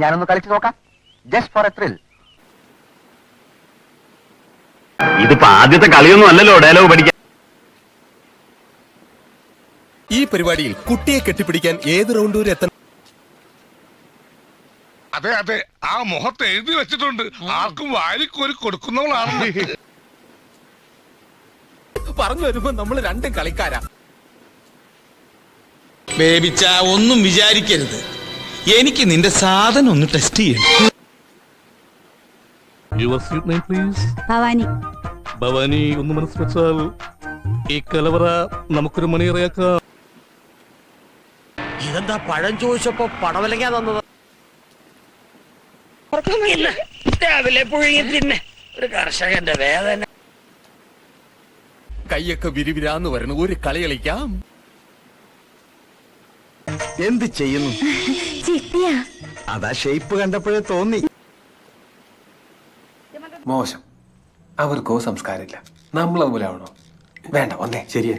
ഞാനൊന്ന് കളിച്ചു നോക്കാം, ജസ്റ്റ് ഫോർ എ ത്രിൽ. ഇതിപ്പോ ആദ്യത്തെ കളിയൊന്നും അല്ലല്ലോ ഡയലോഗ് പഠിക്കാൻ. ഈ പരിപാടിയിൽ കുട്ടിയെ കെട്ടിപ്പിടിക്കാൻ ഏത് റൗണ്ട് വരെ എത്തണം? അതെ അതെ, ആ മുഖത്ത് എഴുതി വെച്ചിട്ടുണ്ട്, ആർക്കും വാരിക്കോരി കൊടുക്കുന്നവളാണ്. പറഞ്ഞു വരുമ്പോ നമ്മൾ രണ്ടും കളിക്കാരാ. ബേബിച്ച ഒന്നും വിചാരിക്കരുത്, എനിക്ക് നിന്റെ സാധനം ഒന്ന് ടെസ്റ്റ് ചെയ്യണം. Your sweet name, please. Bhavani. Bhavani, ഒന്ന് മനസ്സ് വെച്ചാൽ ഈ കലവറ നമുക്കൊരു മണിയറയാക്കാം. ഇതെന്താ പഴം ചോദിച്ചപ്പോ പടവലങ്ങാ തന്നത്? രാവിലെ പുഴുങ്ങി തിന്നെ ഒരു കർഷകന്റെ വേദന. കൈയൊക്കെ വിരിവിരാന്ന് വരണം, ഒരു കളി കളിക്കാം. എന്ത് ചെയ്യുന്നു? ചിട്ടിയാ. അതാ ഷേപ്പ് കണ്ടപ്പോഴേ തോന്നി. മോശം, അവർക്കോ സംസ്കാരമില്ല. നമ്മളതുപോലെ ആവണോ? വേണ്ട, വന്നേ ശരിയാ.